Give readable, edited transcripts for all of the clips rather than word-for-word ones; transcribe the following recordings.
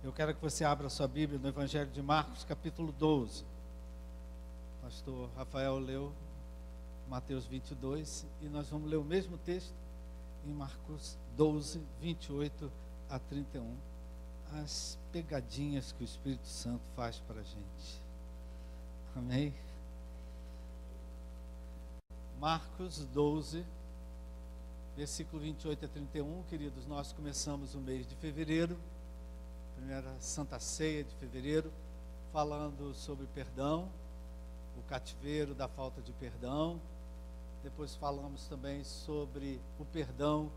Eu quero que você abra sua Bíblia no Evangelho de Marcos, capítulo 12. O pastor Rafael leu Mateus 22 e nós vamos ler o mesmo texto em Marcos 12, 28 a 31. As pegadinhas que o Espírito Santo faz para a gente. Amém? Marcos 12, versículo 28 a 31. Queridos, nós começamos o mês de fevereiro, primeira Santa Ceia de fevereiro, falando sobre perdão, o cativeiro da falta de perdão. Depois falamos também sobre o perdão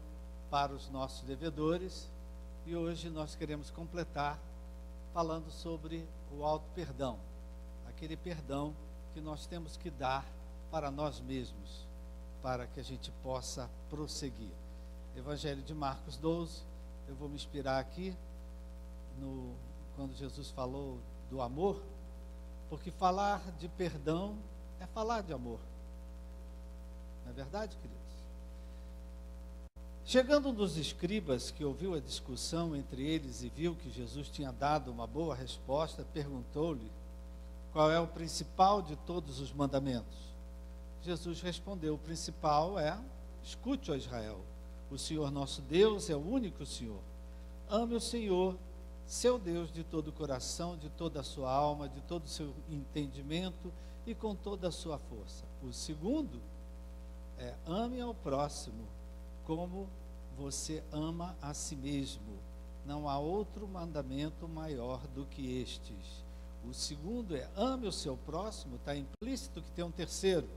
para os nossos devedores. E hoje nós queremos completar falando sobre o auto-perdão, aquele perdão que nós temos que dar para nós mesmos, para que a gente possa prosseguir. Evangelho de Marcos 12, eu vou me inspirar aqui quando Jesus falou do amor, porque falar de perdão é falar de amor. Não é verdade, queridos? Chegando um dos escribas, que ouviu a discussão entre eles e viu que Jesus tinha dado uma boa resposta, perguntou-lhe qual é o principal de todos os mandamentos. Jesus respondeu: o principal é: escute, ó Israel, o Senhor nosso Deus é o único Senhor. Ame o Senhor, seu Deus, de todo o coração, de toda a sua alma, de todo o seu entendimento e com toda a sua força. O segundo é: ame ao próximo como você ama a si mesmo. Não há outro mandamento maior do que estes. O segundo é: ame o seu próximo. Está implícito que tem um terceiro: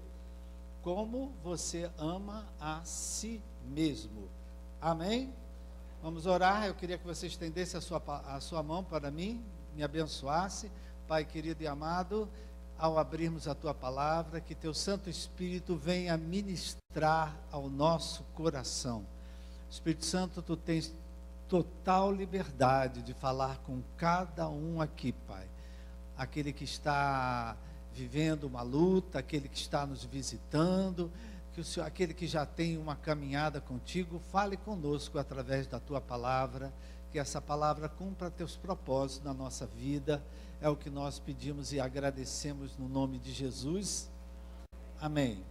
como você ama a si mesmo. Amém? Vamos orar. Eu queria que você estendesse a sua mão para mim, me abençoasse. Pai querido e amado, ao abrirmos a Tua palavra, que Teu Santo Espírito venha ministrar ao nosso coração. Espírito Santo, Tu tens total liberdade de falar com cada um aqui, Pai. Aquele que está vivendo uma luta, aquele que está nos visitando, que o Senhor, aquele que já tem uma caminhada contigo, fale conosco através da Tua palavra, que essa palavra cumpra Teus propósitos na nossa vida. É o que nós pedimos e agradecemos no nome de Jesus. Amém.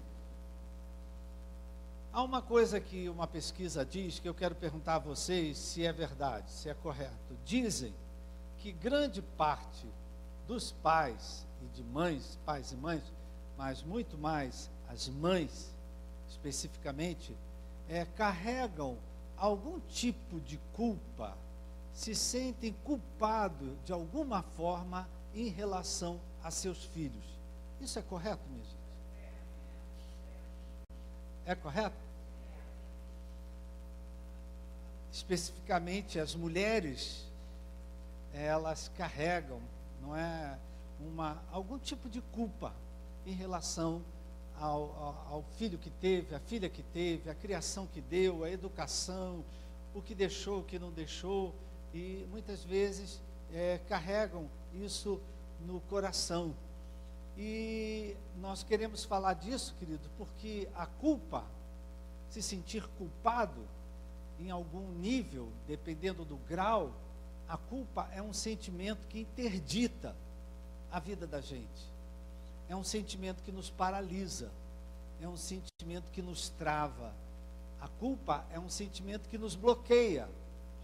Há uma coisa que uma pesquisa diz, que eu quero perguntar a vocês se é verdade, se é correto. Dizem que grande parte dos pais e de mães, pais e mães, mas muito mais as mães, especificamente, carregam algum tipo de culpa, se sentem culpados de alguma forma em relação a seus filhos. Isso é correto, minha gente? É correto? Especificamente as mulheres, elas carregam, não é, algum tipo de culpa em relação ao filho que teve, a filha que teve, a criação que deu, a educação, o que deixou, o que não deixou, e muitas vezes carregam isso no coração. E nós queremos falar disso, querido, porque a culpa, se sentir culpado em algum nível, dependendo do grau, a culpa é um sentimento que interdita a vida da gente. É um sentimento que nos paralisa, é um sentimento que nos trava. A culpa é um sentimento que nos bloqueia,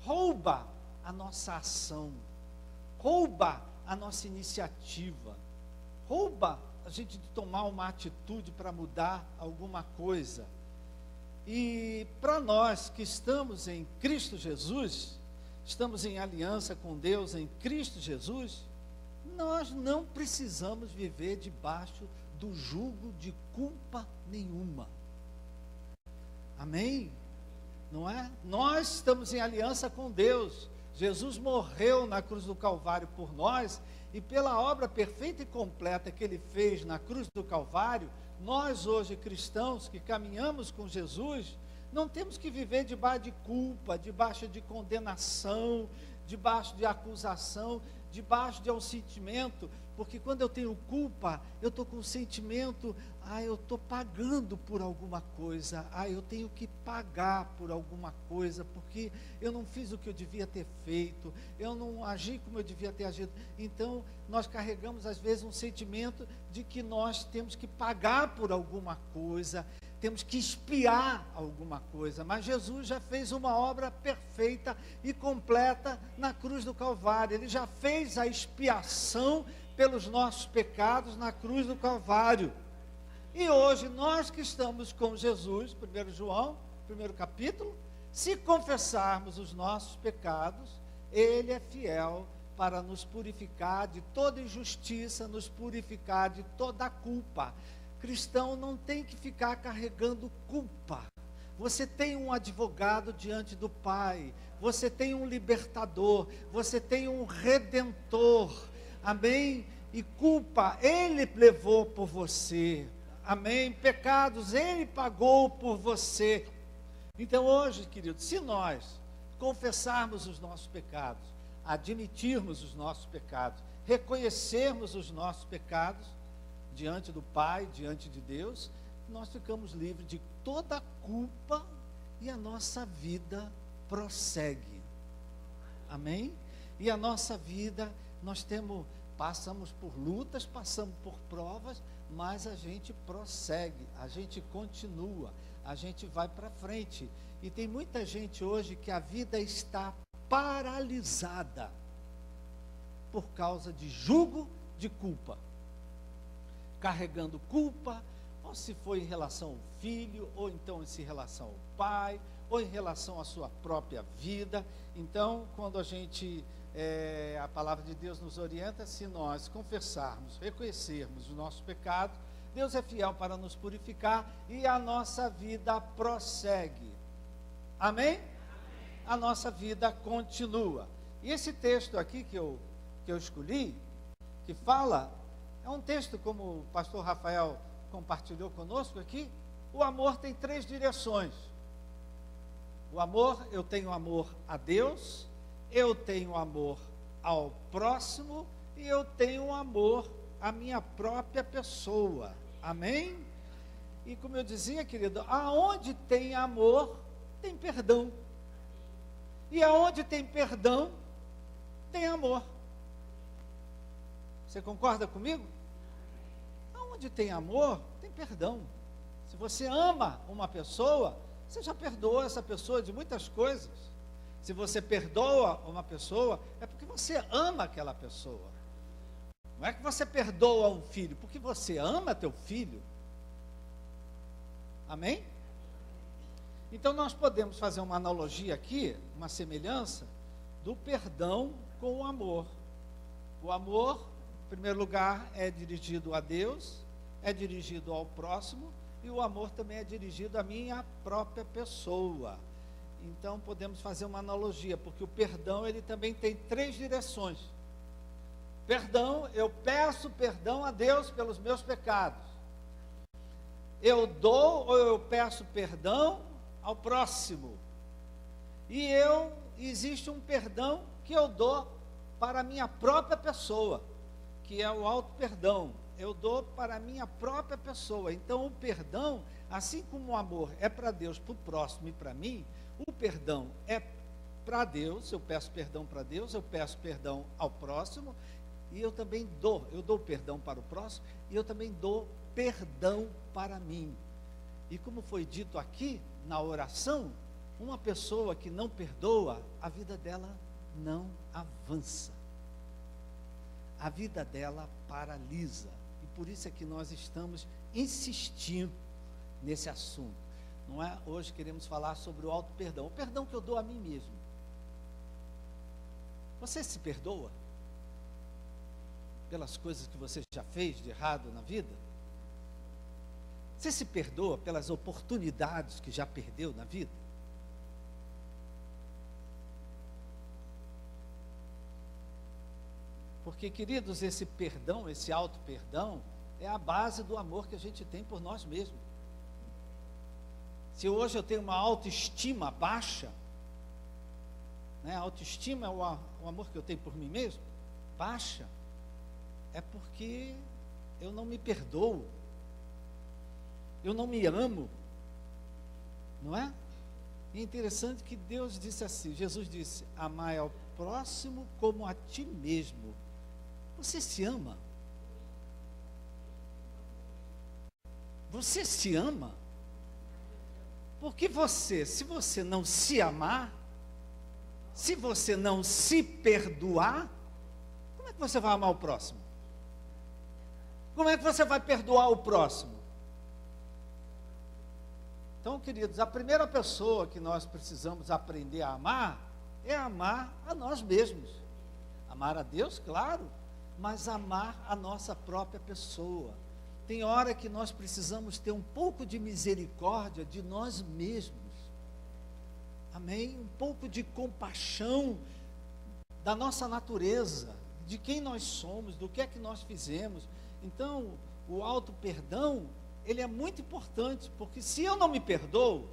rouba a nossa ação, rouba a nossa iniciativa, rouba a gente de tomar uma atitude para mudar alguma coisa. E para nós que estamos em Cristo Jesus, estamos em aliança com Deus em Cristo Jesus, nós não precisamos viver debaixo do jugo de culpa nenhuma. Amém? Não é? Nós estamos em aliança com Deus. Jesus morreu na cruz do Calvário por nós, e pela obra perfeita e completa que Ele fez na cruz do Calvário, nós hoje cristãos que caminhamos com Jesus, não temos que viver debaixo de culpa, debaixo de condenação, debaixo de acusação. debaixo de um sentimento, porque quando eu tenho culpa, eu estou com o sentimento, eu estou pagando por alguma coisa, eu tenho que pagar por alguma coisa, porque eu não fiz o que eu devia ter feito, eu não agi como eu devia ter agido. Então, nós carregamos às vezes um sentimento de que nós temos que pagar por alguma coisa, temos que expiar alguma coisa, mas Jesus já fez uma obra perfeita e completa na cruz do Calvário. Ele já fez a expiação pelos nossos pecados na cruz do Calvário. E hoje, nós que estamos com Jesus, 1 João, primeiro capítulo, se confessarmos os nossos pecados, Ele é fiel para nos purificar de toda injustiça, nos purificar de toda culpa. Cristão não tem que ficar carregando culpa. Você tem um advogado diante do Pai, você tem um libertador, você tem um redentor, amém? E culpa, Ele levou por você, amém? Pecados, Ele pagou por você. Então hoje, queridos, se nós confessarmos os nossos pecados, admitirmos os nossos pecados, reconhecermos os nossos pecados, diante do Pai, diante de Deus, nós ficamos livres de toda culpa e a nossa vida prossegue. Amém? E a nossa vida, passamos por lutas, passamos por provas, mas a gente prossegue, a gente continua, a gente vai para frente. E tem muita gente hoje que a vida está paralisada por causa de jugo de culpa. Carregando culpa, ou se foi em relação ao filho, ou então em relação ao pai, ou em relação à sua própria vida. Então, quando a palavra de Deus nos orienta, se nós confessarmos, reconhecermos os nossos pecados, Deus é fiel para nos purificar e a nossa vida prossegue. Amém? Amém. A nossa vida continua. E esse texto aqui que eu escolhi, que fala, é um texto, como o pastor Rafael compartilhou conosco aqui, o amor tem 3 direções. O amor, eu tenho amor a Deus, eu tenho amor ao próximo e eu tenho amor à minha própria pessoa. Amém? E como eu dizia, querido, aonde tem amor, tem perdão. E aonde tem perdão, tem amor. Você concorda comigo? Onde tem amor, tem perdão. Se você ama uma pessoa, você já perdoou essa pessoa de muitas coisas. Se você perdoa uma pessoa, é porque você ama aquela pessoa. Não é que você perdoa um filho, porque você ama teu filho. Amém? Então nós podemos fazer uma analogia aqui, uma semelhança do perdão com o amor. O amor, em primeiro lugar, é dirigido a Deus, é dirigido ao próximo, e o amor também é dirigido à minha própria pessoa. Então podemos fazer uma analogia, porque o perdão, ele também tem 3 direções. Perdão, eu peço perdão a Deus pelos meus pecados. Eu dou ou eu peço perdão ao próximo. E existe um perdão que eu dou para a minha própria pessoa, que é o auto-perdão. Eu dou para a minha própria pessoa. Então o perdão, assim como o amor é para Deus, para o próximo e para mim, o perdão é para Deus, eu peço perdão para Deus, eu peço perdão ao próximo, e eu também dou perdão para o próximo, e eu também dou perdão para mim. E como foi dito aqui na oração, uma pessoa que não perdoa, a vida dela não avança. A vida dela paralisa. E por isso é que nós estamos insistindo nesse assunto. Não é? Hoje queremos falar sobre o auto-perdão. O perdão que eu dou a mim mesmo. Você se perdoa pelas coisas que você já fez de errado na vida? Você se perdoa pelas oportunidades que já perdeu na vida? Porque, queridos, esse perdão, esse auto-perdão, é a base do amor que a gente tem por nós mesmos. Se hoje eu tenho uma autoestima baixa, né, a autoestima é o amor que eu tenho por mim mesmo, baixa, é porque eu não me perdoo, eu não me amo, não é? E é interessante que Deus disse assim, Jesus disse, amai ao próximo como a ti mesmo. Você se ama? Você se ama? Porque se você não se amar, se você não se perdoar, como é que você vai amar o próximo? Como é que você vai perdoar o próximo? Então, queridos, a primeira pessoa que nós precisamos aprender a amar é amar a nós mesmos. Amar a Deus, claro, mas amar a nossa própria pessoa. Tem hora que nós precisamos ter um pouco de misericórdia de nós mesmos. Amém? Um pouco de compaixão da nossa natureza, de quem nós somos, do que é que nós fizemos. Então, o auto-perdão, ele é muito importante, porque se eu não me perdoo,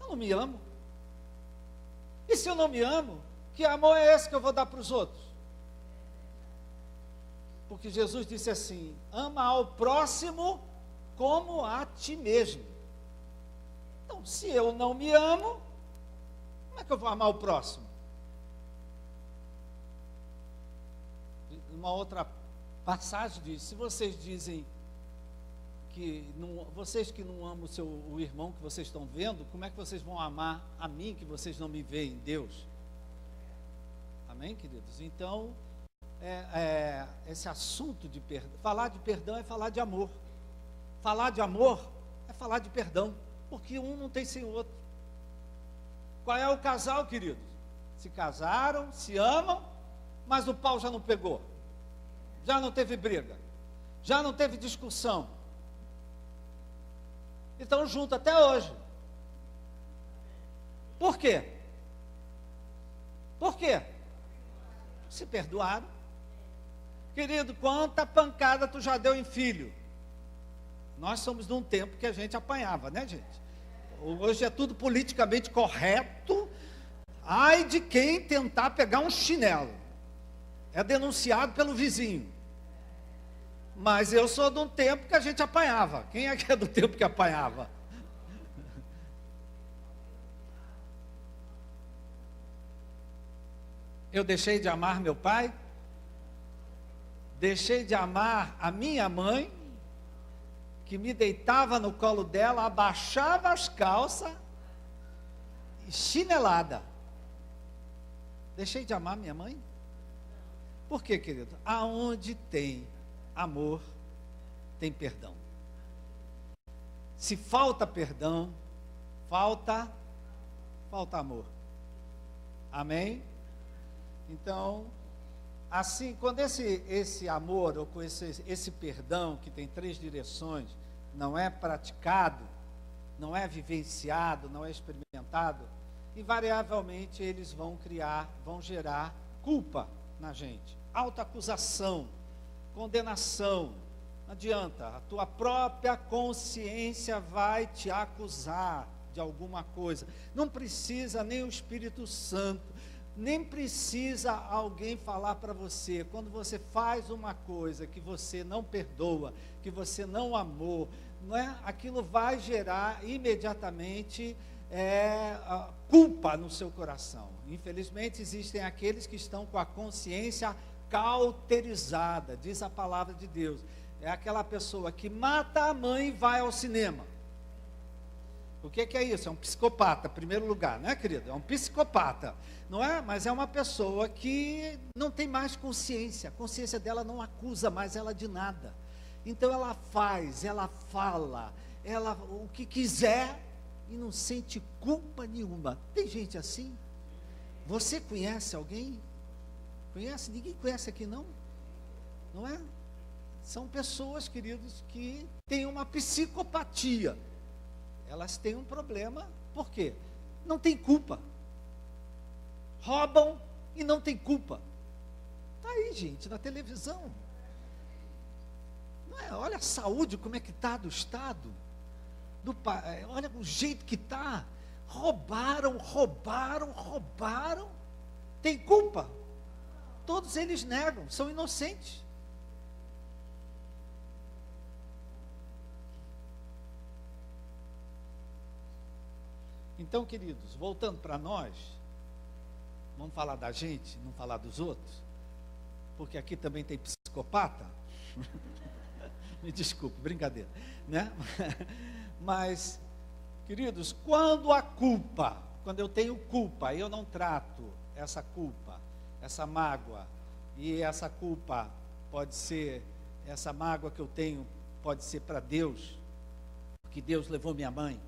eu não me amo. E se eu não me amo, que amor é esse que eu vou dar para os outros? Porque Jesus disse assim, ama ao próximo como a ti mesmo. Então, se eu não me amo, como é que eu vou amar o próximo? Uma outra passagem diz, se vocês dizem que não, vocês que não amam o irmão que vocês estão vendo, como é que vocês vão amar a mim que vocês não me veem, Deus? Amém, queridos? Então, esse assunto de perdão, falar de perdão é falar de amor. Falar de amor é falar de perdão, porque um não tem sem o outro. Qual é o casal, queridos? Se casaram, se amam, mas o pau já não pegou, já não teve briga, já não teve discussão, e estão juntos até hoje. Por quê? Por quê? Se perdoaram. Querido, quanta pancada tu já deu em filho? Nós somos de um tempo que a gente apanhava, né, gente? Hoje é tudo politicamente correto. Ai de quem tentar pegar um chinelo, é denunciado pelo vizinho. Mas eu sou de um tempo que a gente apanhava. Quem é que é do tempo que apanhava? Eu deixei de amar meu pai, deixei de amar a minha mãe, que me deitava no colo dela, abaixava as calças e chinelada. Deixei de amar minha mãe? Por quê, querido? Aonde tem amor, tem perdão. Se falta perdão, falta amor. Amém? Então, assim, quando esse amor, ou com esse perdão, que tem 3 direções, não é praticado, não é vivenciado, não é experimentado, invariavelmente eles vão gerar culpa na gente, autoacusação, condenação. Não adianta, a tua própria consciência vai te acusar de alguma coisa. Não precisa nem o Espírito Santo, nem precisa alguém falar para você. Quando você faz uma coisa que você não perdoa, que você não amou, não é? Aquilo vai gerar imediatamente culpa no seu coração. Infelizmente existem aqueles que estão com a consciência cauterizada, diz a palavra de Deus. É aquela pessoa que mata a mãe e vai ao cinema. O que é isso? É um psicopata, em primeiro lugar, não é, querido? É um psicopata, não é? Mas é uma pessoa que não tem mais consciência. A consciência dela não acusa mais ela de nada. Então ela faz, ela fala, ela o que quiser e não sente culpa nenhuma. Tem gente assim? Você conhece alguém? Conhece? Ninguém conhece aqui não? Não é? São pessoas, queridos, que têm uma psicopatia. Elas têm um problema, por quê? Não tem culpa. Roubam e não tem culpa. Está aí, gente, na televisão. Não é? Olha a saúde, como é que está do Estado. Olha o jeito que está. Roubaram. Tem culpa? todos eles negam, são inocentes. Então, queridos, voltando para nós, vamos falar da gente, não falar dos outros, porque aqui também tem psicopata. Me desculpe, brincadeira, né? Mas, queridos, quando eu tenho culpa, eu não trato essa culpa, essa mágoa, e essa culpa pode ser, essa mágoa que eu tenho pode ser para Deus, porque Deus levou minha mãe,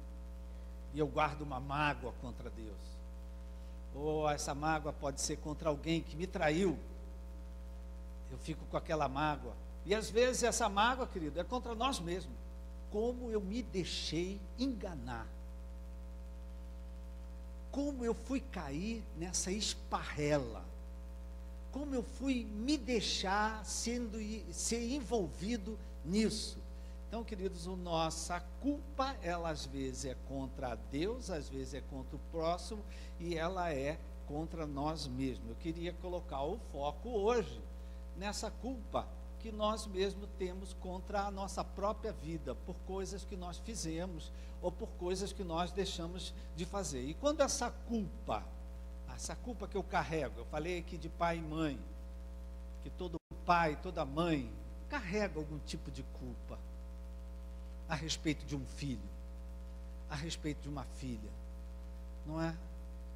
e eu guardo uma mágoa contra Deus. Ou essa mágoa pode ser contra alguém que me traiu, eu fico com aquela mágoa. E às vezes essa mágoa, querido, é contra nós mesmos. Como eu me deixei enganar. Como eu fui cair nessa esparrela. Como eu fui me deixar ser envolvido nisso. Então, queridos, a nossa culpa, ela às vezes é contra Deus, às vezes é contra o próximo, e ela é contra nós mesmos. Eu queria colocar o foco hoje nessa culpa que nós mesmos temos contra a nossa própria vida, por coisas que nós fizemos, ou por coisas que nós deixamos de fazer. E quando essa culpa que eu carrego, eu falei aqui de pai e mãe, que todo pai, toda mãe, carrega algum tipo de culpa, a respeito de um filho, a respeito de uma filha, não é?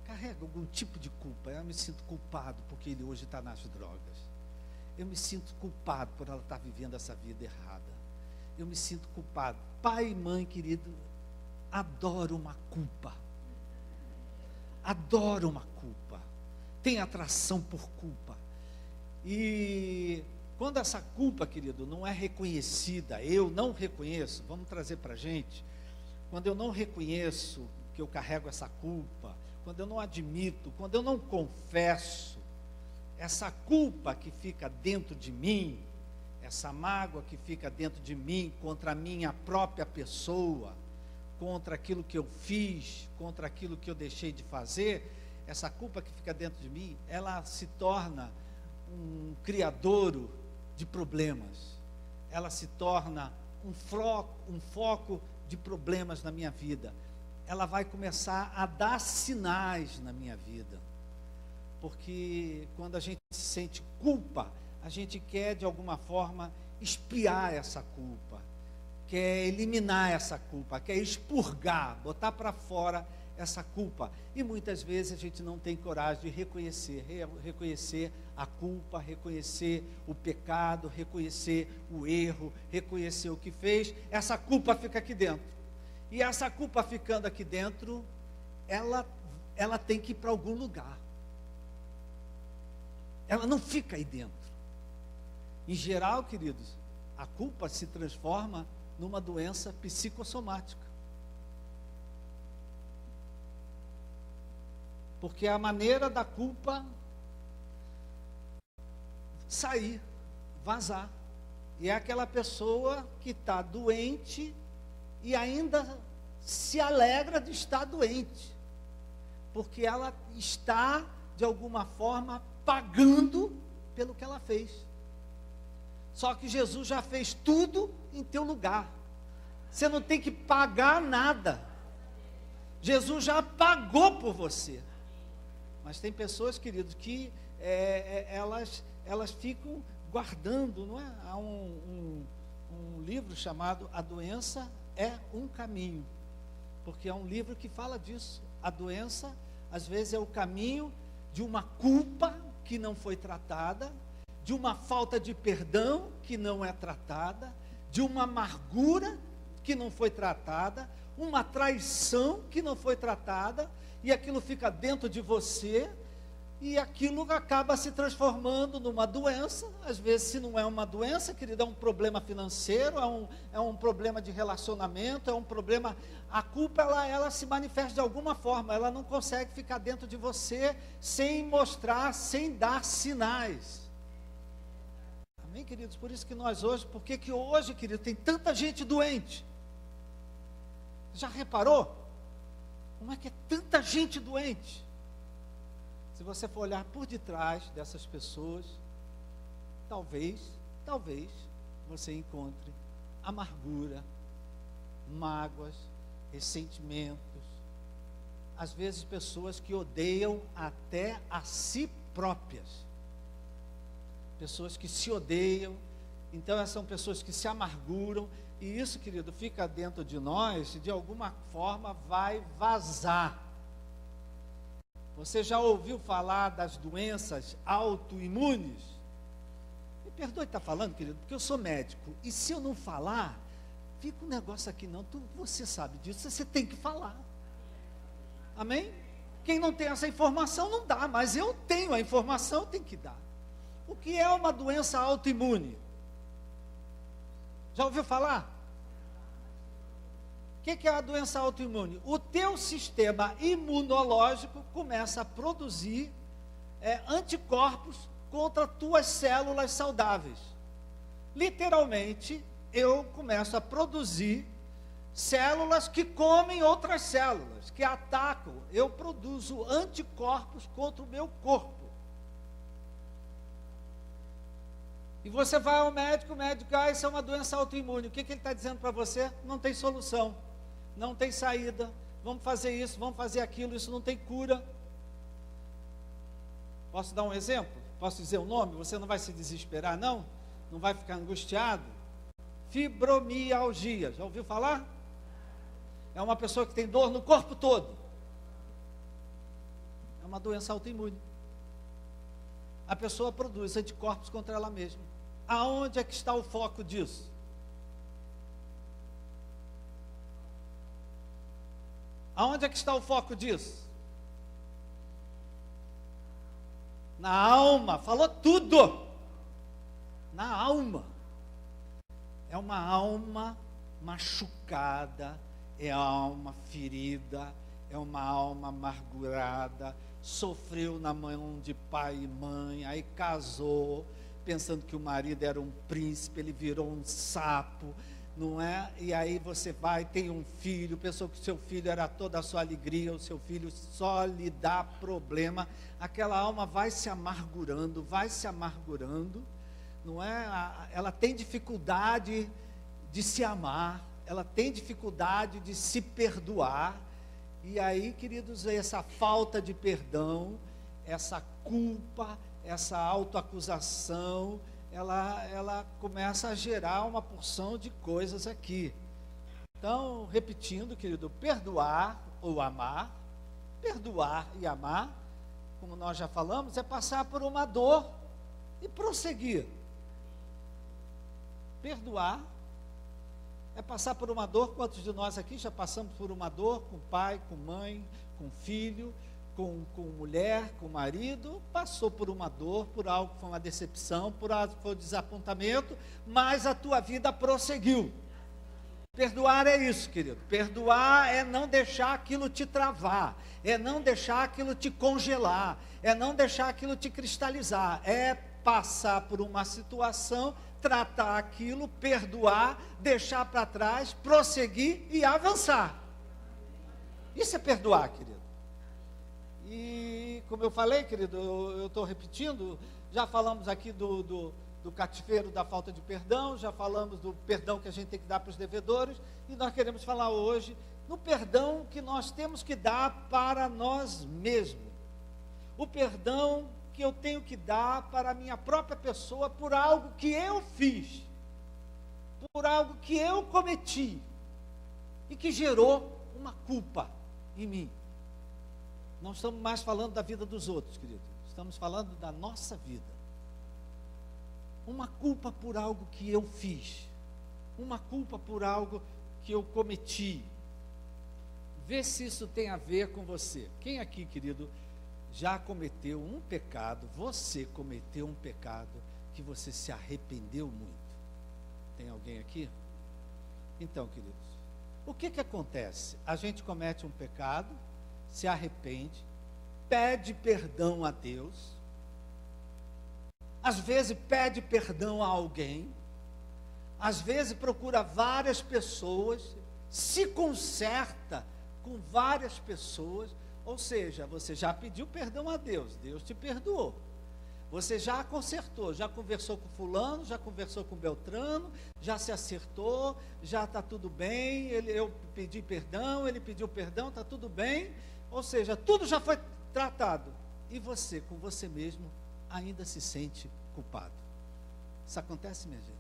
Carrega algum tipo de culpa. Eu me sinto culpado porque ele hoje está nas drogas. Eu me sinto culpado por ela estar vivendo essa vida errada. Eu me sinto culpado. Pai e mãe, querido, adoro uma culpa. Adoro uma culpa. Tem atração por culpa. E quando essa culpa, querido, não é reconhecida, eu não reconheço, vamos trazer para a gente, quando eu não reconheço que eu carrego essa culpa, quando eu não admito, quando eu não confesso, essa culpa que fica dentro de mim, essa mágoa que fica dentro de mim contra a minha própria pessoa, contra aquilo que eu fiz, contra aquilo que eu deixei de fazer, essa culpa que fica dentro de mim, ela se torna um criadouro de problemas, ela se torna um foco de problemas na minha vida, ela vai começar a dar sinais na minha vida, porque quando a gente sente culpa, a gente quer de alguma forma expiar essa culpa, quer eliminar essa culpa, quer expurgar, botar para fora essa culpa, e muitas vezes a gente não tem coragem de reconhecer a culpa, reconhecer o pecado, reconhecer o erro, reconhecer o que fez. Essa culpa fica aqui dentro, e essa culpa ficando aqui dentro, ela tem que ir para algum lugar, ela não fica aí dentro. Em geral, queridos, a culpa se transforma numa doença psicossomática, porque é a maneira da culpa sair, vazar, e é aquela pessoa que está doente e ainda se alegra de estar doente, porque ela está de alguma forma pagando pelo que ela fez. Só que Jesus já fez tudo em teu lugar, você não tem que pagar nada, Jesus já pagou por você. Mas tem pessoas, queridos, que elas ficam guardando, não é? Há um livro chamado A Doença é um Caminho, porque é um livro que fala disso. A doença, às vezes, é o caminho de uma culpa que não foi tratada, de uma falta de perdão que não é tratada, de uma amargura que não foi tratada, uma traição que não foi tratada, e aquilo fica dentro de você, e aquilo acaba se transformando numa doença. Às vezes, se não é uma doença, querido, é um problema financeiro, é um problema de relacionamento, é um problema. A culpa, ela se manifesta de alguma forma, ela não consegue ficar dentro de você sem mostrar, sem dar sinais. Amém, queridos? Por isso que nós hoje, porque que hoje, querido, tem tanta gente doente? Já reparou? Como é que é tanta gente doente? Se você for olhar por detrás dessas pessoas, talvez você encontre amargura, mágoas, ressentimentos, às vezes pessoas que odeiam até a si próprias, pessoas que se odeiam. Então essas são pessoas que se amarguram, e isso, querido, fica dentro de nós e de alguma forma vai vazar. Você já ouviu falar das doenças autoimunes? Me perdoe estar falando, querido, porque eu sou médico, e se eu não falar, fica um negócio aqui não, você sabe disso, você tem que falar. Amém? Quem não tem essa informação não dá, mas eu tenho a informação, eu tenho que dar. O que é uma doença autoimune? Já ouviu falar? O que é a doença autoimune? O teu sistema imunológico começa a produzir anticorpos contra tuas células saudáveis. Literalmente, eu começo a produzir células que comem outras células, que atacam. Eu produzo anticorpos contra o meu corpo. E você vai ao médico, o médico, isso é uma doença autoimune. O que ele está dizendo para você? Não tem solução, não tem saída, vamos fazer isso, vamos fazer aquilo, isso não tem cura. Posso dar um exemplo? Posso dizer o nome? Você não vai se desesperar, não? Não vai ficar angustiado? Fibromialgia, já ouviu falar? É uma pessoa que tem dor no corpo todo. É uma doença autoimune. A pessoa produz anticorpos contra ela mesma. Aonde é que está o foco disso? Aonde é que está o foco disso? Na alma, falou tudo. Na alma. É uma alma machucada, é alma ferida, é uma alma amargurada, sofreu na mão de pai e mãe, aí casou, pensando que o marido era um príncipe, ele virou um sapo, não é? E aí você vai, tem um filho, pensou que o seu filho era toda a sua alegria, o seu filho só lhe dá problema, aquela alma vai se amargurando, não é? Ela tem dificuldade de se amar, ela tem dificuldade de se perdoar, e aí, queridos, essa falta de perdão, essa culpa, essa autoacusação, ela começa a gerar uma porção de coisas aqui. Então, repetindo, querido, perdoar ou amar, perdoar e amar, como nós já falamos, é passar por uma dor e prosseguir. Perdoar é passar por uma dor. Quantos de nós aqui já passamos por uma dor com pai, com mãe, com filho, com mulher, com marido? Passou por uma dor, por algo que foi uma decepção, por algo que foi um desapontamento, mas a tua vida prosseguiu. Perdoar é isso, querido. Perdoar é não deixar aquilo te travar, é não deixar aquilo te congelar, é não deixar aquilo te cristalizar, é passar por uma situação, tratar aquilo, perdoar, deixar para trás, prosseguir e avançar. Isso é perdoar, querido. E como eu falei, querido, eu estou repetindo, já falamos aqui do cativeiro da falta de perdão, já falamos do perdão que a gente tem que dar para os devedores, e nós queremos falar hoje no perdão que nós temos que dar para nós mesmos. O perdão que eu tenho que dar para a minha própria pessoa por algo que eu fiz, por algo que eu cometi e que gerou uma culpa em mim. Não estamos mais falando da vida dos outros, querido, estamos falando da nossa vida. Uma culpa por algo que eu fiz, uma culpa por algo que eu cometi. Vê se isso tem a ver com você. Quem aqui, querido, já cometeu um pecado, você cometeu um pecado que você se arrependeu muito? Tem alguém aqui? Então, queridos, o que acontece? A gente comete um pecado, se arrepende, pede perdão a Deus, às vezes pede perdão a alguém, às vezes procura várias pessoas, se conserta com várias pessoas, Ou seja, você já pediu perdão a Deus, Deus te perdoou. Você já consertou, já conversou com fulano, já conversou com Beltrano, já se acertou, já está tudo bem, eu pedi perdão, ele pediu perdão, está tudo bem. Ou seja, tudo já foi tratado. E você, com você mesmo, ainda se sente culpado. Isso acontece, minha gente?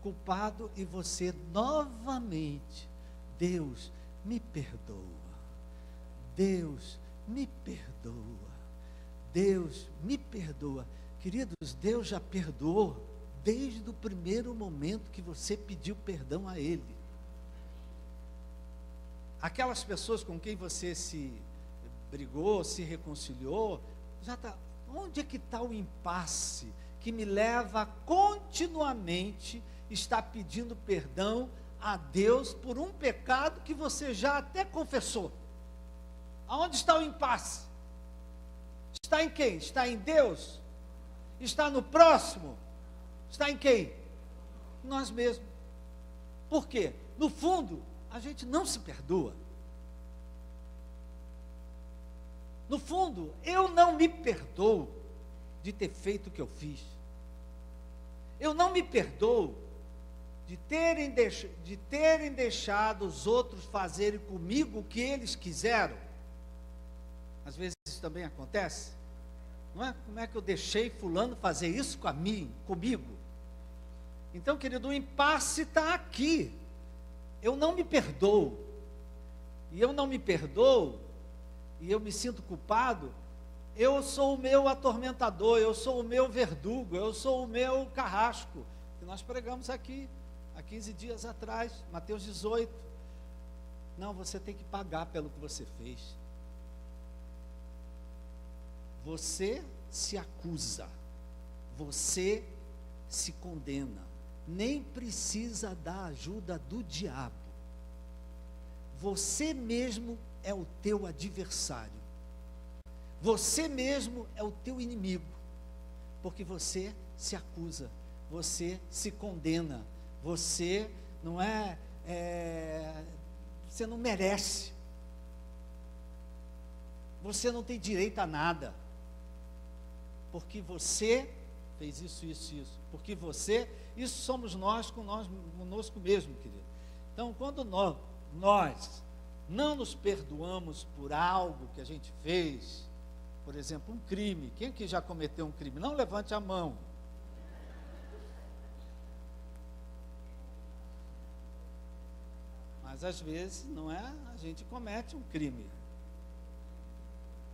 Culpado, e você novamente, Deus me perdoa. Deus me perdoa. Deus me perdoa. Queridos, Deus já perdoou desde o primeiro momento que você pediu perdão a Ele. Aquelas pessoas com quem você se brigou, se reconciliou, já está. Onde é que está o impasse que me leva a continuamente estar pedindo perdão a Deus por um pecado que você já até confessou? Aonde está o impasse? Está em quem? Está em Deus? Está no próximo? Está em quem? Nós mesmos. Por quê? No fundo, a gente não se perdoa. No fundo, eu não me perdoo de ter feito o que eu fiz. Eu não me perdoo de terem deixado os outros fazerem comigo o que eles quiseram. Às vezes isso também acontece. Não é? Como é que eu deixei fulano fazer isso comigo? Então, querido, o impasse está aqui. Eu não me perdoo. E eu não me perdoo, e eu me sinto culpado, eu sou o meu atormentador, eu sou o meu verdugo, eu sou o meu carrasco, que nós pregamos aqui, há 15 dias atrás, Mateus 18. Não, você tem que pagar pelo que você fez. Você se acusa, você se condena, nem precisa da ajuda do diabo. Você mesmo é o teu adversário. Você mesmo é o teu inimigo. Porque você se acusa, você se condena, você não você não merece. Você não tem direito a nada. Porque você fez isso, isso, isso. Porque você, isso somos nós conosco mesmo, querido. Então, quando nós não nos perdoamos por algo que a gente fez, por exemplo, um crime. Quem aqui já cometeu um crime? Não levante a mão. Mas às vezes, não é? A gente comete um crime.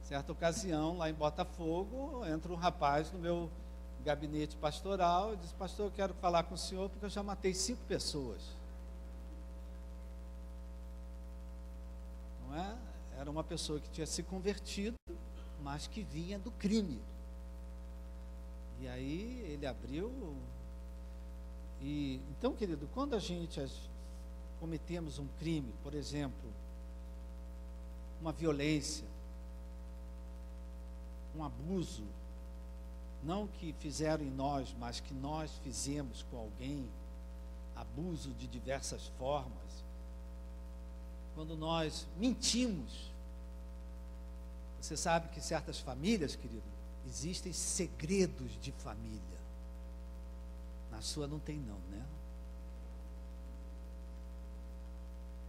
Certa ocasião, lá em Botafogo, entra um rapaz no meu gabinete pastoral e diz: pastor, eu quero falar com o senhor porque eu já matei 5 pessoas. Não é? Era uma pessoa que tinha se convertido, mas que vinha do crime. E aí ele abriu. E então, querido, quando a gente cometemos um crime, por exemplo, uma violência, um abuso, não que fizeram em nós, mas que nós fizemos com alguém, abuso de diversas formas, quando nós mentimos. Você sabe que certas famílias, querido, existem segredos de família. Na sua não tem não, né?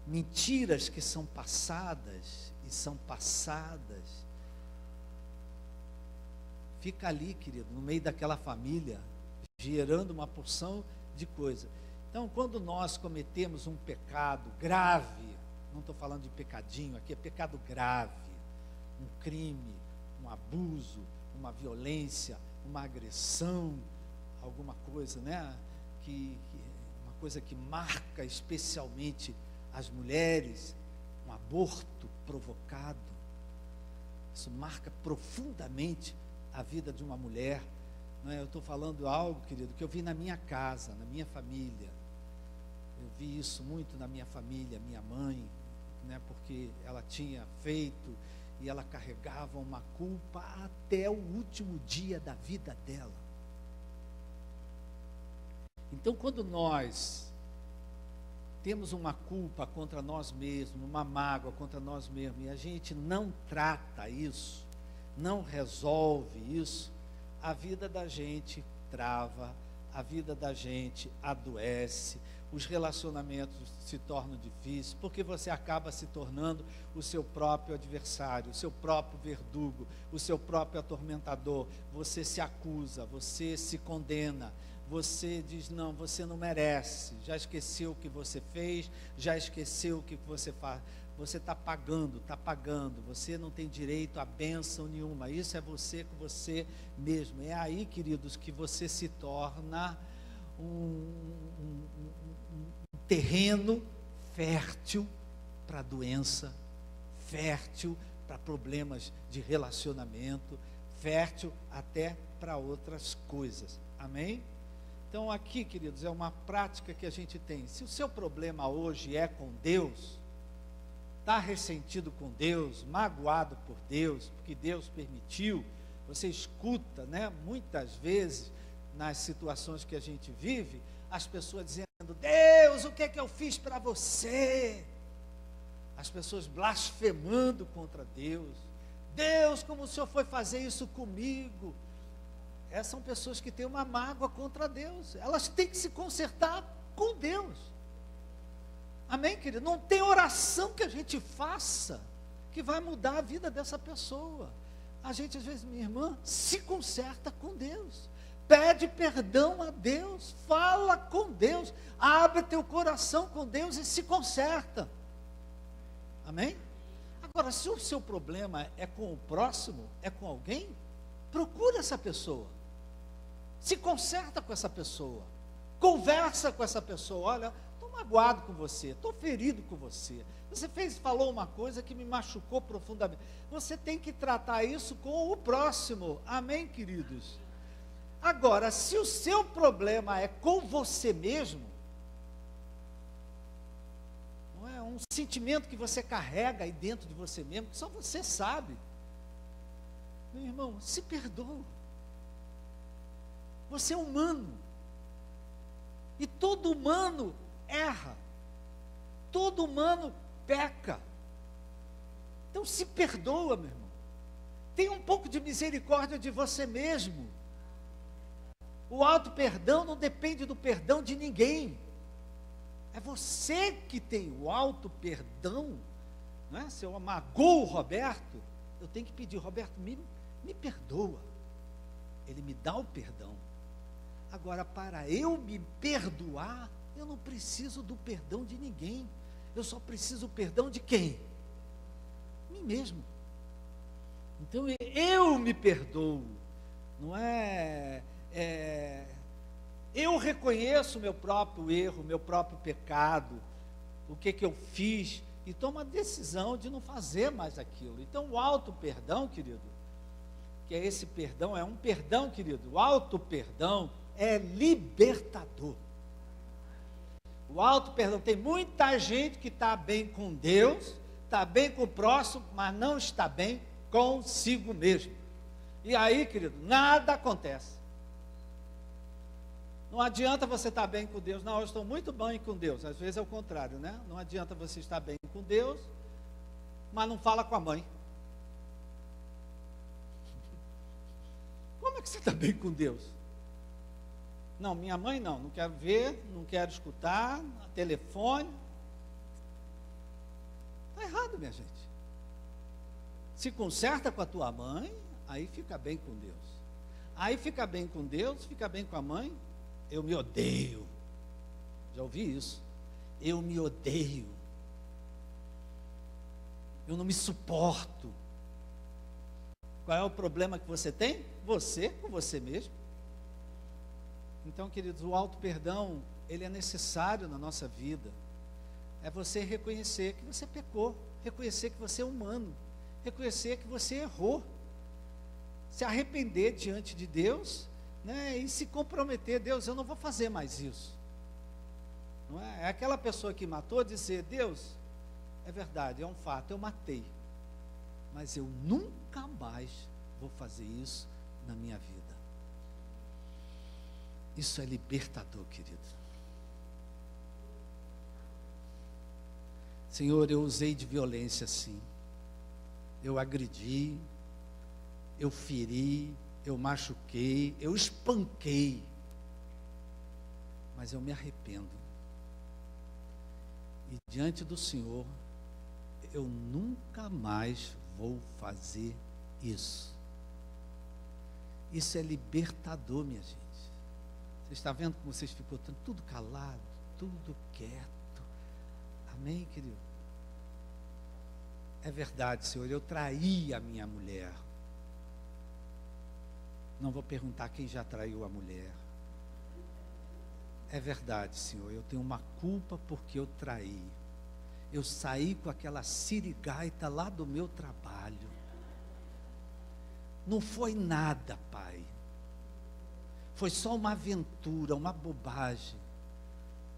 Mentiras que são passadas e são passadas. Fica ali, querido, no meio daquela família, gerando uma porção de coisa. Então, quando nós cometemos um pecado grave, não estou falando de pecadinho, aqui é pecado grave, um crime, um abuso, uma violência, uma agressão, alguma coisa, né? Uma coisa que marca especialmente as mulheres, um aborto provocado. Isso marca profundamente a vida de uma mulher. Não é? Eu estou falando algo, querido, que eu vi na minha casa, na minha família. Eu vi isso muito na minha família, minha mãe, né? Porque ela tinha feito e ela carregava uma culpa até o último dia da vida dela. Então, quando nós temos uma culpa contra nós mesmos, uma mágoa contra nós mesmos, e a gente não trata isso, não resolve isso, a vida da gente trava, a vida da gente adoece, os relacionamentos se tornam difíceis, porque você acaba se tornando o seu próprio adversário, o seu próprio verdugo, o seu próprio atormentador. Você se acusa, você se condena, você diz, não, você não merece, já esqueceu o que você fez, já esqueceu o que você faz. Você está pagando, você não tem direito a bênção nenhuma, isso é você com você mesmo. É aí, queridos, que você se torna um terreno fértil para doença, fértil para problemas de relacionamento, fértil até para outras coisas. Amém? Então aqui, queridos, é uma prática que a gente tem. Se o seu problema hoje é com Deus, está ressentido com Deus, magoado por Deus, porque Deus permitiu, você escuta, né, muitas vezes, nas situações que a gente vive, as pessoas dizendo, Deus, o que é que eu fiz para você? As pessoas blasfemando contra Deus. Deus, como o Senhor foi fazer isso comigo? Essas são pessoas que têm uma mágoa contra Deus. Elas têm que se consertar com Deus. Amém, querido? Não tem oração que a gente faça que vai mudar a vida dessa pessoa. A gente, às vezes, minha irmã, se conserta com Deus. Pede perdão a Deus, fala com Deus, abre teu coração com Deus e se conserta. Amém? Agora, se o seu problema é com o próximo, é com alguém, procura essa pessoa, se conserta com essa pessoa, conversa com essa pessoa. Olha, estou magoado com você, estou ferido com você, você falou uma coisa que me machucou profundamente. Você tem que tratar isso com o próximo. Amém, queridos? Agora, se o seu problema é com você mesmo, não é um sentimento que você carrega aí dentro de você mesmo, que só você sabe, meu irmão, se perdoa. Você é humano, e todo humano erra, todo humano peca. Então se perdoa, meu irmão. Tenha um pouco de misericórdia de você mesmo. O auto perdão não depende do perdão de ninguém. É você que tem o auto perdão, não é? Se eu amagoo o Roberto, eu tenho que pedir, Roberto, me perdoa. Ele me dá o perdão. Agora, para eu me perdoar, eu não preciso do perdão de ninguém. Eu só preciso do perdão de quem? Mim mesmo. Então, eu me perdoo. Não é... eu reconheço o meu próprio erro, o meu próprio pecado, o que eu fiz, e tomo a decisão de não fazer mais aquilo. Então, o auto-perdão, querido, que é esse perdão, é um perdão, querido, o auto-perdão é libertador. O auto-perdão, tem muita gente que está bem com Deus, está bem com o próximo, mas não está bem consigo mesmo. E aí, querido, nada acontece. Não adianta você estar bem com Deus. Não, eu estou muito bem com Deus. Às vezes é o contrário, né? Não adianta você estar bem com Deus, mas não fala com a mãe. Como é que você está bem com Deus? Não, minha mãe não quero ver, não quero escutar, telefone. Está errado, minha gente. Se conserta com a tua mãe, aí fica bem com Deus. Aí fica bem com Deus, fica bem com a mãe. Eu me odeio. Já ouvi isso. Eu me odeio. Eu não me suporto. Qual é o problema que você tem? Você com você mesmo. Então, queridos, o auto-perdão, ele é necessário na nossa vida. É você reconhecer que você pecou, reconhecer que você é humano, reconhecer que você errou, se arrepender diante de Deus, né, e se comprometer. Deus, eu não vou fazer mais isso. Não é? É aquela pessoa que matou dizer, Deus, é verdade, é um fato, eu matei, mas eu nunca mais vou fazer isso na minha vida. Isso é libertador, querido. Senhor, eu usei de violência sim. Eu agredi, eu feri, eu machuquei, eu espanquei. Mas eu me arrependo. E diante do Senhor, eu nunca mais vou fazer isso. Isso é libertador, minha gente. Você está vendo como vocês ficou tudo calado, tudo quieto. Amém, querido? É verdade, Senhor, eu traí a minha mulher. Não vou perguntar quem já traiu a mulher. É verdade, Senhor, eu tenho uma culpa porque eu traí. Eu saí com aquela sirigaita lá do meu trabalho. Não foi nada, Pai. Foi só uma aventura, uma bobagem.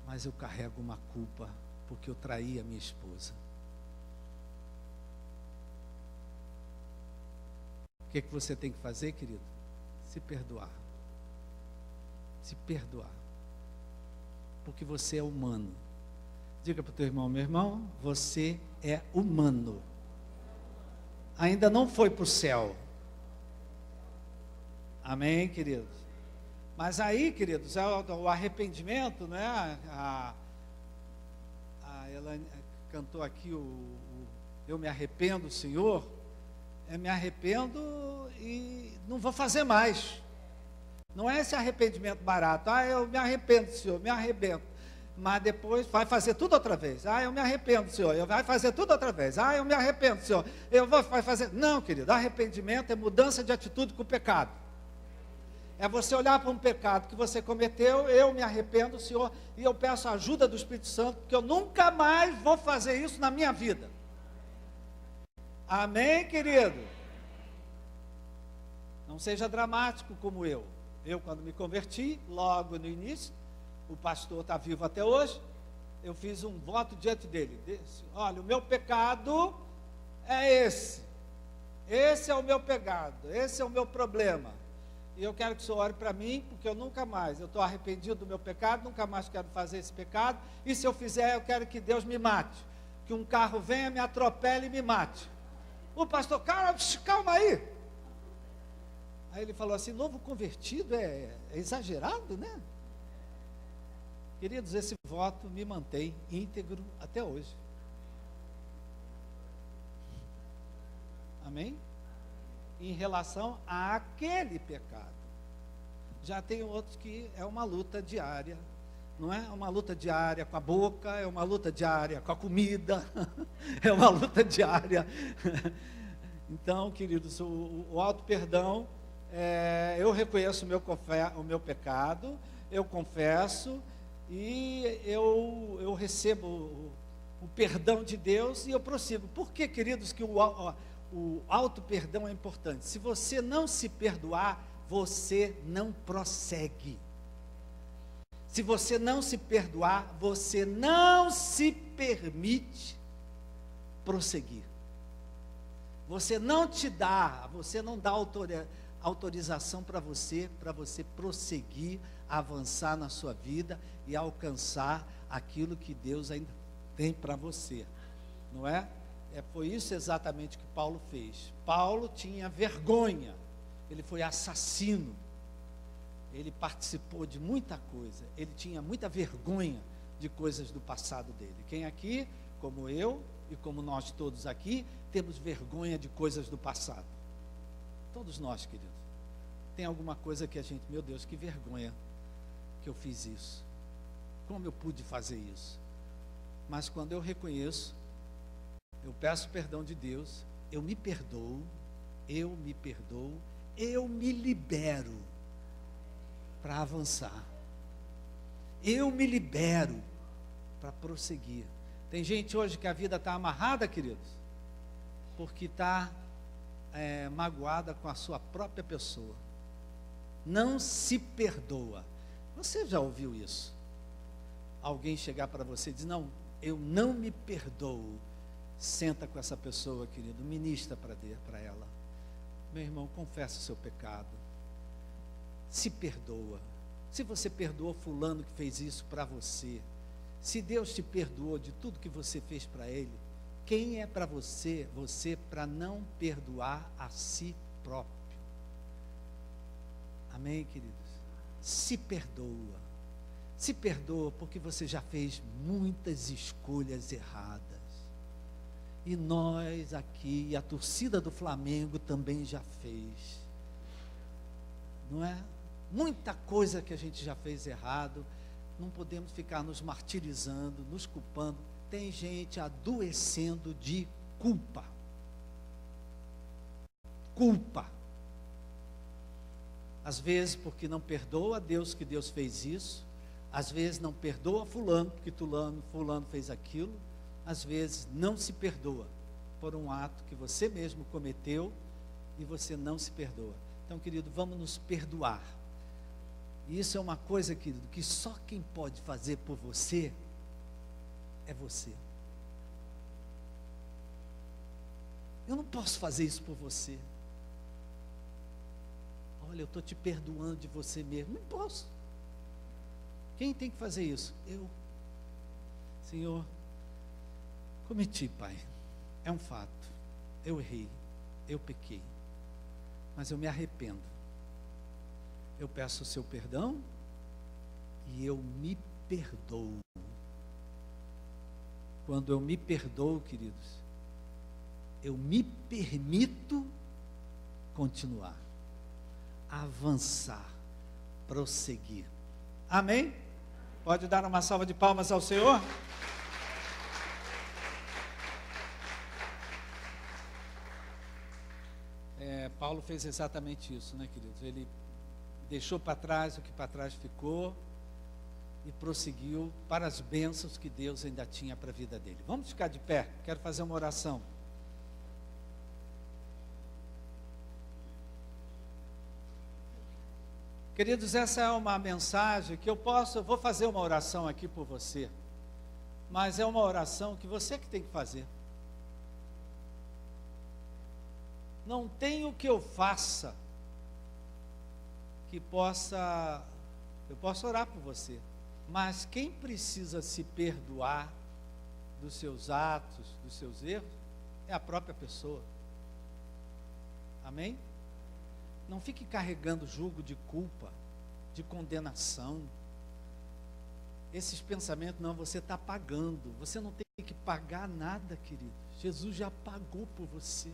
Mas eu carrego uma culpa porque eu traí a minha esposa. O que você tem que fazer, querido? Se perdoar. Se perdoar. Porque você é humano. Diga para o teu irmão, meu irmão, você é humano. Ainda não foi para o céu. Amém, queridos? Mas aí, queridos, o arrependimento, né? A Elaine cantou aqui eu me arrependo, Senhor. Eu me arrependo e não vou fazer mais. Não é esse arrependimento barato. Eu me arrependo, Senhor, me arrependo. Mas depois vai fazer tudo outra vez. Eu me arrependo, Senhor. Eu vai fazer tudo outra vez. Eu me arrependo, Senhor. Vai fazer. Não, querido, arrependimento é mudança de atitude com o pecado. É você olhar para um pecado que você cometeu, eu me arrependo, Senhor, e eu peço a ajuda do Espírito Santo, porque eu nunca mais vou fazer isso na minha vida. Amém, querido? Não seja dramático como eu. Eu, quando me converti, logo no início, o pastor está vivo até hoje, eu fiz um voto diante dele. Disse, olha, o meu pecado é esse. Esse é o meu pecado, esse é o meu problema. E eu quero que o Senhor ore para mim, porque eu nunca mais, eu estou arrependido do meu pecado, nunca mais quero fazer esse pecado. E se eu fizer, eu quero que Deus me mate. Que um carro venha, me atropele e me mate. O pastor, cara, calma aí. Aí ele falou assim, novo convertido é exagerado, né? Queridos, esse voto me mantém íntegro até hoje. Amém? Em relação àquele pecado. Já tem outros que é uma luta diária. Não é uma luta diária com a boca, é uma luta diária com a comida, é uma luta diária. Então, queridos, o auto-perdão, eu reconheço o meu pecado, eu confesso, e eu recebo o perdão de Deus e eu prossigo. Por que, queridos, que o auto-perdão é importante? Se você não se perdoar, você não prossegue. Se você não se perdoar, você não se permite prosseguir. Você não dá autorização para você prosseguir, avançar na sua vida e alcançar aquilo que Deus ainda tem para você. Não é? Foi isso exatamente que Paulo fez. Paulo tinha vergonha. Ele foi assassino. Ele participou de muita coisa. Ele tinha muita vergonha de coisas do passado dele. Quem aqui, como eu e como nós todos aqui, temos vergonha de coisas do passado? Todos nós, queridos. Tem alguma coisa que a gente, meu Deus, que vergonha que eu fiz isso. Como eu pude fazer isso? Mas quando eu reconheço, eu peço perdão de Deus, eu me perdoo, eu me libero para avançar. Eu me libero para prosseguir. Tem gente hoje que a vida está amarrada, queridos, porque está magoada com a sua própria pessoa. Não se perdoa. Você já ouviu isso? Alguém chegar para você e dizer, não, eu não me perdoo. Senta com essa pessoa, querido, ministra para ela. Meu irmão, confessa o seu pecado. Se perdoa. Se você perdoou fulano que fez isso para você, Se Deus te perdoou de tudo que você fez para Ele, quem é para você para não perdoar a si próprio? Amém, queridos? Se perdoa. Se perdoa porque você já fez muitas escolhas erradas. E nós aqui, a torcida do Flamengo também já fez. Não é? Muita coisa que a gente já fez errado. Não podemos ficar nos martirizando, nos culpando. Tem gente adoecendo de culpa. Culpa. Às vezes porque não perdoa a Deus que Deus fez isso. Às vezes não perdoa fulano porque fulano fez aquilo. Às vezes não se perdoa por um ato que você mesmo cometeu e você não se perdoa. Então, querido, vamos nos perdoar. E isso é uma coisa, querido, que só quem pode fazer por você é você. Eu não posso fazer isso por você. Olha, eu estou te perdoando de você mesmo. Não posso. Quem tem que fazer isso? Eu. Senhor, cometi, Pai. É um fato. Eu errei. Eu pequei. Mas eu me arrependo. Eu peço o seu perdão e eu me perdoo. Quando eu me perdoo, queridos, eu me permito continuar, avançar, prosseguir. Amém? Pode dar uma salva de palmas ao Senhor? Paulo fez exatamente isso, né, queridos? Ele deixou para trás o que para trás ficou e prosseguiu para as bênçãos que Deus ainda tinha para a vida dele. Vamos ficar de pé, quero fazer uma oração. Queridos, essa é uma mensagem que eu vou fazer uma oração aqui por você, mas é uma oração que você que tem que fazer. Não tem o que eu faça que eu possa orar por você, mas quem precisa se perdoar dos seus atos, dos seus erros, é a própria pessoa. Amém? Não fique carregando jugo de culpa, de condenação. Esses pensamentos, não, você está pagando. Você não tem que pagar nada, querido. Jesus já pagou por você.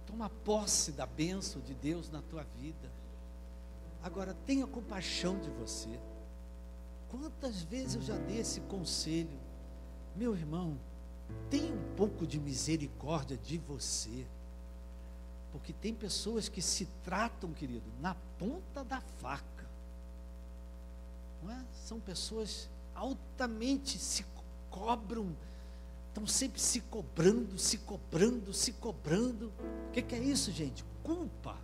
Toma posse da bênção de Deus na tua vida. Agora, tenha compaixão de você. Quantas vezes eu já dei esse conselho? Meu irmão, tenha um pouco de misericórdia de você. Porque tem pessoas que se tratam, querido, na ponta da faca. Não é? São pessoas altamente se cobram, estão sempre se cobrando, se cobrando, se cobrando. O que é isso, gente? Culpa.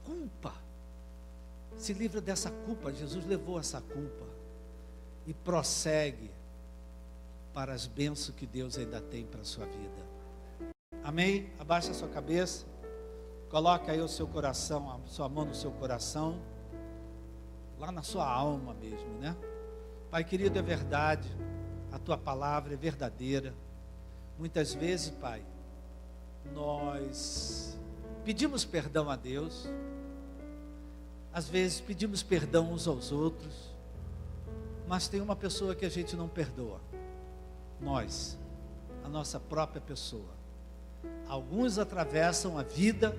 Culpa. Se livra dessa culpa. Jesus levou essa culpa e prossegue para as bênçãos que Deus ainda tem para a sua vida. Amém? Abaixa a sua cabeça, coloca aí o seu coração, a sua mão no seu coração, lá na sua alma mesmo, né? Pai querido, é verdade, a tua palavra é verdadeira. Muitas vezes, Pai, nós pedimos perdão a Deus, às vezes pedimos perdão uns aos outros, mas tem uma pessoa que a gente não perdoa: nós, a nossa própria pessoa. Alguns atravessam a vida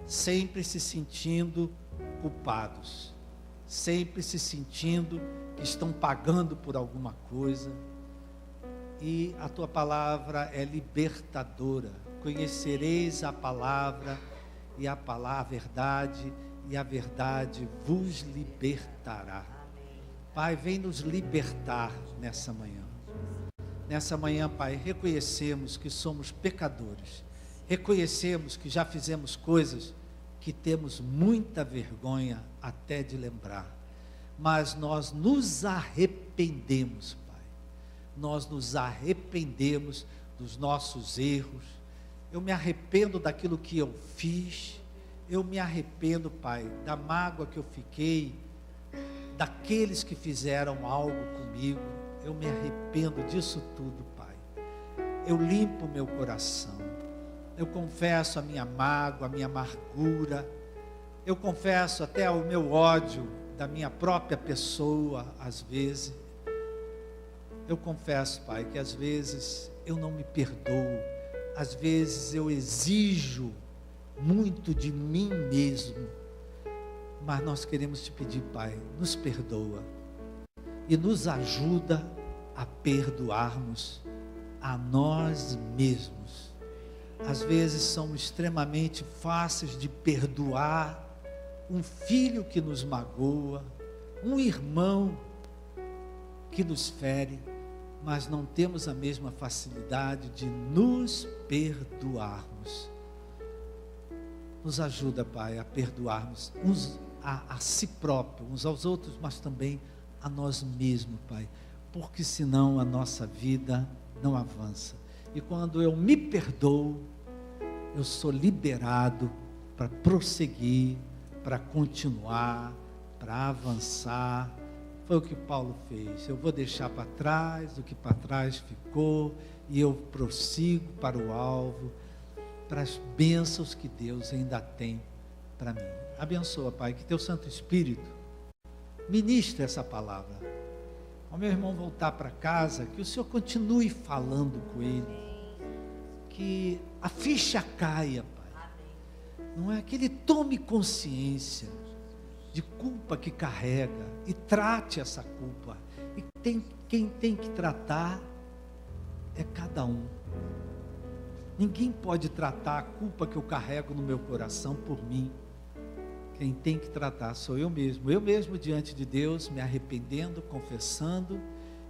sempre se sentindo culpados, sempre se sentindo que estão pagando por alguma coisa. E a tua palavra é libertadora. Conhecereis a palavra, e a palavra verdade, e a verdade vos libertará. Pai, vem nos libertar nessa manhã. Nessa manhã, Pai, reconhecemos que somos pecadores. Reconhecemos que já fizemos coisas que temos muita vergonha até de lembrar. Mas nós nos arrependemos, Pai. Nós nos arrependemos dos nossos erros. Eu me arrependo daquilo que eu fiz. Eu me arrependo, Pai, da mágoa que eu fiquei, daqueles que fizeram algo comigo. Eu me arrependo disso tudo, Pai. Eu limpo o meu coração. Eu confesso a minha mágoa, a minha amargura. Eu confesso até o meu ódio da minha própria pessoa, às vezes. Eu confesso, Pai, que às vezes eu não me perdoo. Às vezes eu exijo muito de mim mesmo. Mas nós queremos te pedir, Pai, nos perdoa. E nos ajuda a perdoarmos a nós mesmos. Às vezes somos extremamente fáceis de perdoar um filho que nos magoa, um irmão que nos fere, mas não temos a mesma facilidade de nos perdoarmos. Nos ajuda, Pai, a perdoarmos uns a si próprio, uns aos outros, mas também a nós mesmos, Pai, porque senão a nossa vida não avança. E quando eu me perdoo, eu sou liberado para prosseguir, para continuar, para avançar. Foi o que Paulo fez. Eu vou deixar para trás o que para trás ficou e eu prossigo para o alvo, para as bênçãos que Deus ainda tem para mim. Abençoa, Pai, que teu Santo Espírito ministre essa palavra. Ao meu irmão voltar para casa, que o Senhor continue falando com ele, que a ficha caia, Pai. Não é que ele tome consciência de culpa que carrega e trate essa culpa. E quem tem que tratar é cada um. Ninguém pode tratar a culpa que eu carrego no meu coração por mim. Quem tem que tratar sou eu mesmo. Eu mesmo diante de Deus, me arrependendo, confessando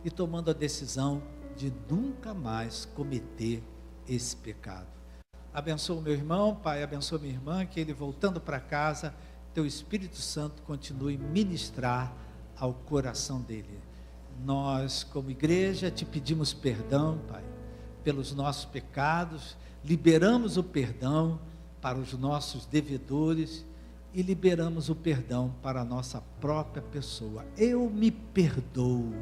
e tomando a decisão de nunca mais cometer esse pecado. Abençoa o meu irmão, Pai, abençoa minha irmã, que ele voltando para casa, teu Espírito Santo continue a ministrar ao coração dele. Nós, como igreja, te pedimos perdão, Pai, pelos nossos pecados, liberamos o perdão para os nossos devedores e liberamos o perdão para a nossa própria pessoa. Eu me perdoo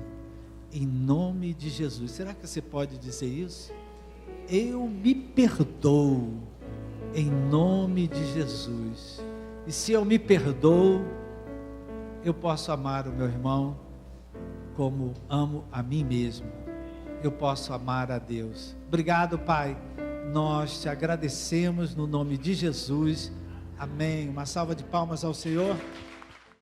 em nome de Jesus. Será que você pode dizer isso? Eu me perdoo em nome de Jesus. E se eu me perdoo, eu posso amar o meu irmão como amo a mim mesmo. Eu posso amar a Deus. Obrigado, Pai. Nós te agradecemos no nome de Jesus. Amém. Uma salva de palmas ao Senhor.